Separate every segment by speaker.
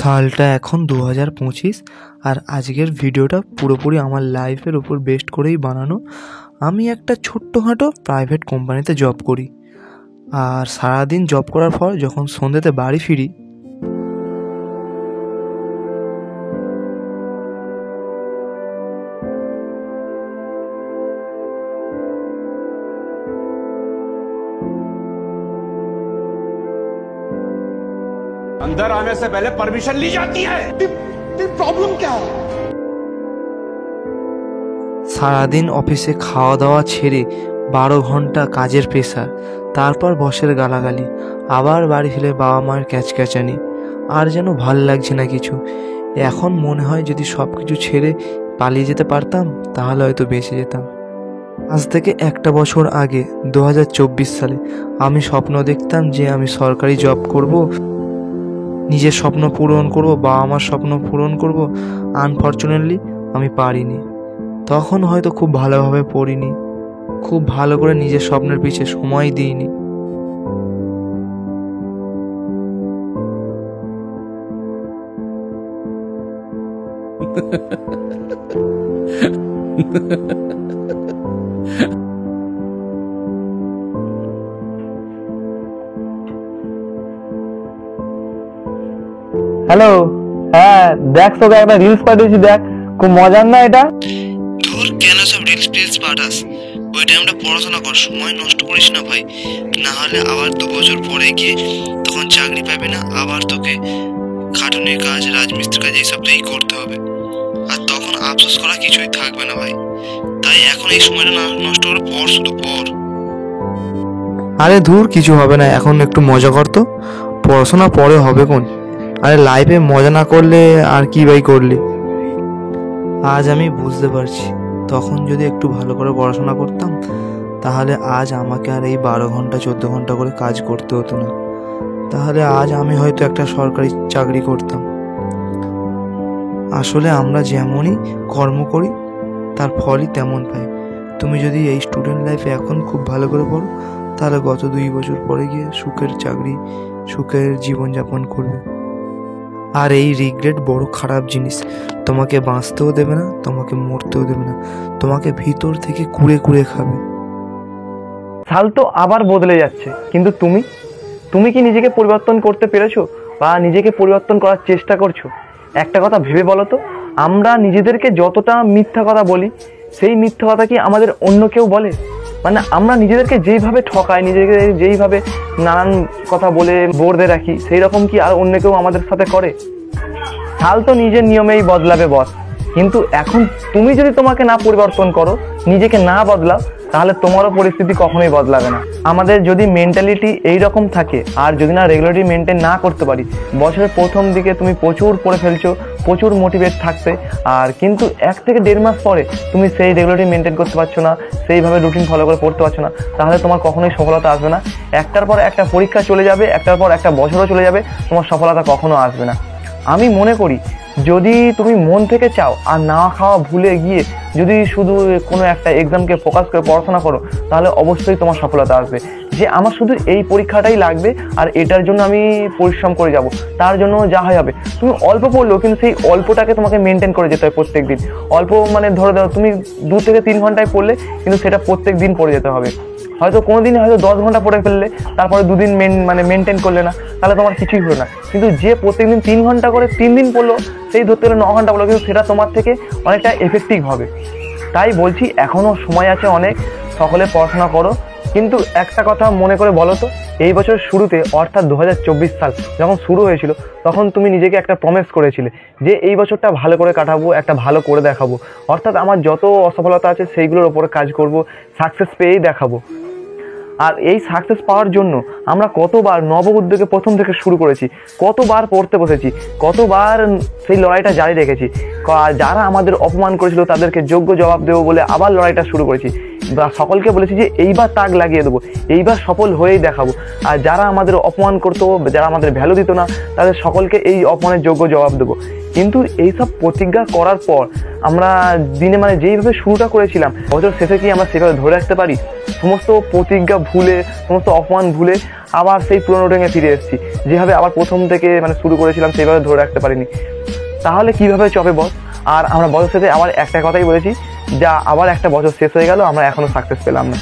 Speaker 1: সালটা এখন 2025 আর আজকের ভিডিওটা পুরোপুরি আমার লাইফের উপর বেস্ট করেই বানানো। আমি একটা ছোট্টখাটো প্রাইভেট কোম্পানিতে জব করি, আর সারাদিন জব করার পর যখন সন্ধ্যেতে বাড়ি ফিরি
Speaker 2: अंदर आने से पहले परमिशन ली जाती है। प्रॉब्लम क्या है?
Speaker 1: সারাদিন অফিসে খাওয়া দাওয়া ছেড়ে 12 ঘন্টা কাজের প্রেসার, তারপর বসের গালাগালি, আবার বাড়ি ফিরে বাবা মায়ের ক্যাচক্যাচানি, আর যেন ভাল লাগছে না কিছু। এখন মনে হয় যদি সব কিছু ছেড়ে পালিয়ে যেতে পারতাম তাহলে হয়তো বেঁচে যেতাম। আজ থেকে একটা বছর আগে 2024 সালে আমি স্বপ্ন দেখতাম যে আমি সরকারি জব করব, নিজের স্বপ্ন পূরণ করব, বাবা মার স্বপ্ন পূরণ করব। আনফর্চুনেটলি আমি পারিনি। তখন হয়তো খুব ভালোভাবে পড়িনি, খুব ভালো করে নিজের স্বপ্নের পিছে সময় দিইনি।
Speaker 3: হ্যালো, হ্যাঁ দেখ, তোকে একটা রিলস পাঠিয়েছি, দেখ খুব মজার না এটা?
Speaker 1: তোর কেন সব রিলস পাঠাস? ওই টাইমটা পড়াশোনা কর, সময় নষ্ট করিস না ভাই, না হলে আবার 2 বছর পরে গিয়ে তখন চাকরি পাবি না, আবার তোকে খাটুনির কাজ, রাজমিস্ত্রির কাজ এইসবটাই করতে হবে, আর তখন আফসোস করা কিছুই থাকবে না ভাই। তাই এখন এই সময়টা না নষ্ট করে পড়, শুধু পড়। আরে ধুর, কিছু হবে না, এখন একটু মজা কর তো, পড়াশোনা পরে হবে কোন। আরে লাইফে মজা না করলে আর কি ভাই করলি? আজ আমি বুঝতে পারছি, তখন যদি একটু ভালো করে পড়াশোনা করতাম তাহলে আজ আমাকে আর এই 12 ঘন্টা 14 ঘন্টা করে কাজ করতে হতো না, তাহলে আজ আমি হয়তো একটা সরকারি চাকরি করতাম। আসলে আমরা যেমনই কর্ম করি তার ফলই তেমন পাই। তুমি যদি এই স্টুডেন্ট লাইফে এখন খুব ভালো করে পড়ো তাহলে গত 2 বছর পরে গিয়ে সুখের চাকরি, সুখের জীবনযাপন করবে। আর এই রিগ্রেট বড় খারাপ জিনিস, তোমাকে বাঁচতেও দেবে না, তোমাকে মরতেও দেবে না, তোমাকে ভিতর থেকে কুড়ে কুড়ে খাবে।
Speaker 3: সাল তো আবার বদলে যাচ্ছে, কিন্তু তুমি কি নিজেকে পরিবর্তন করতে পেরেছো বা নিজেকে পরিবর্তন করার চেষ্টা করছো? একটা কথা ভেবে বলো তো, আমরা নিজেদেরকে যতটা মিথ্যা কথা বলি, সেই মিথ্যা কথা কি আমাদের অন্য কেউ বলে? মানে আমরা নিজেদেরকে যেইভাবে ঠকাই, নিজেকে যেইভাবে নানান কথা বলে বোর্ডে রাখি, সেই রকম কি আর অন্য কেউ আমাদের সাথে করে? সাল তো নিজের নিয়মেই বদলাবে বস, কিন্তু এখন তুমি যদি তোমাকে না পরিবর্তন করো, নিজেকে না বদলাও, তাহলে তোমারও পরিস্থিতি কখনোই বদলাবে না। আমাদের যদি মেন্টালিটি এইরকম থাকে আর যদি না রেগুলারলি মেনটেন না করতে পারি, বছরের প্রথম দিকে তুমি প্রচুর পড়ে ফেলছো, প্রচুর মোটিভেট থাকছে, আর কিন্তু 1 থেকে 1.5 মাস পরে তুমি সেই রেগুলারলি মেনটেন করতে পারছো না, সেইভাবে রুটিন ফলো করে পড়তে পারছো না, তাহলে তোমার কখনোই সফলতা আসবে না। একটার পর একটা পরীক্ষা চলে যাবে, একটার পর একটা বছরও চলে যাবে, তোমার সফলতা কখনো আসবে না। আমি মনে করি যদি তুমি মন থেকে চাও আর না খাওয়া ভুলে গিয়ে যদি শুধু কোনো একটা এক্সামকে ফোকাস করে পড়াশোনা করো, তাহলে অবশ্যই তোমার সফলতা আসবে। যে আমার শুধু এই পরীক্ষাটাই লাগবে আর এটার জন্য আমি পরিশ্রম করে যাব, তার জন্য যা হয় হবে। তুমি অল্প পড়লেও কিন্তু সেই অল্পটাকে তোমাকে মেনটেন করে যেতে হবে প্রত্যেক দিন। অল্প মানে ধরে দাও তুমি 2 থেকে 3 ঘন্টায় পড়লে, কিন্তু সেটা প্রত্যেক দিন পড়ে যেতে হবে। হয়তো কোনো দিন হয়তো 10 ঘন্টা পড়ে ফেললে, তারপরে 2 দিন মেনটেন করলে না, তাহলে তোমার কিছুই হলো না। কিন্তু যে প্রত্যেকদিন 3 ঘন্টা করে 3 দিন পড়লো, সেই ধরতে গেলে 9 ঘন্টা পড়লো, কিন্তু সেটা তোমার থেকে অনেকটা এফেক্টিভ হবে। তাই বলছি এখনও সময় আছে অনেক, সকলে পড়াশোনা করো। কিন্তু একটা কথা মনে করে বলো তো, এই বছরের শুরুতে অর্থাৎ 2024 সাল যখন শুরু হয়েছিল, তখন তুমি নিজেকে একটা প্রমিস করেছিলে যে এই বছরটা ভালো করে কাটাবো, একটা ভালো করে দেখাবো, অর্থাৎ আমার যত অসফলতা আছে সেইগুলোর ওপরে কাজ করব, সাকসেস পেয়েই দেখাবো। আর এই সাকসেস পাওয়ার জন্য আমরা কতবার নব উদ্যোগে প্রথম থেকে শুরু করেছি, কতবার পড়তে বসেছি, কতবার সেই লড়াইটা জারি রেখেছি। যারা আমাদের অপমান করেছিল তাদেরকে যোগ্য জবাব দেবো বলে আবার লড়াইটা শুরু করেছি। সকলকে বলেছি যে এইবার তাক লাগিয়ে দেবো, এইবার সফল হয়েই দেখাবো। আর যারা আমাদের অপমান করতো, যারা আমাদের ভ্যালু দিত না, তাদের সকলকে এই অপমানের যোগ্য জবাব দেবো। কিন্তু এইসব প্রতিজ্ঞা করার পর আমরা দিনে মানে যেইভাবে শুরুটা করেছিলাম, বছর শেষে কি আমরা সেভাবে ধরে রাখতে পারি? সমস্ত প্রতিজ্ঞা ভুলে, সমস্ত অপমান ভুলে আবার সেই পুরোনো রুটিনে ফিরে এসেছি, যেভাবে আবার প্রথম থেকে মানে শুরু করেছিলাম সেইভাবে ধরে রাখতে পারিনি। তাহলে কিভাবে চপে বস? আর আমরা বছর শেষে আবার একটা কথাই বলেছি, যা আবার একটা বছর শেষ হয়ে গেল, আমরা এখনো সাকসেস পেলাম না।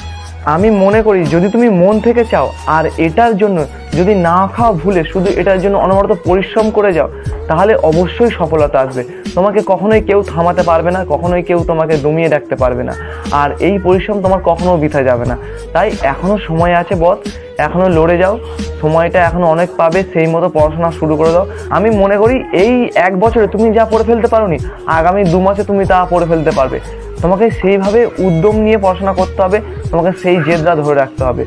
Speaker 3: আমি মনে করি যদি তুমি মন থেকে চাও আর এটার জন্য যদি না খাওয়া ভুলে শুধু এটার জন্য অনবরত পরিশ্রম করে যাও, তাহলে অবশ্যই সফলতা আসবে। তোমাকে কখনোই কেউ থামাতে পারবে না, কখনোই কেউ তোমাকে দমিয়ে রাখতে পারবে না। আর এই পরিশ্রম তোমার কখনো বৃথা যাবে না। তাই এখনো সময় আছে বস, এখনো লড়ে যাও, সময়টা এখনো অনেক পাবে, সেই মতো পড়াশোনা শুরু করে দাও। আমি মনে করি এই 1 বছরে তুমি যা পড়ে ফেলতে পারোনি, আগামী 2 মাসে তুমি তা পড়ে ফেলতে পারবে। তোমাকে সেইভাবে উদ্যম নিয়ে পড়াশোনা করতে হবে, তোমাকে সেই জেদটা ধরে রাখতে হবে।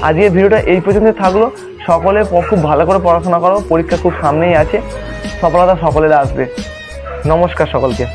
Speaker 3: আজকের ভিডিওটা এই পর্যন্ত থাকলো। সকলে খুব ভালো করে পড়াশোনা করো, পরীক্ষা খুব সামনেই আছে, সফলতা সকলের আসবে। নমস্কার সকলকে।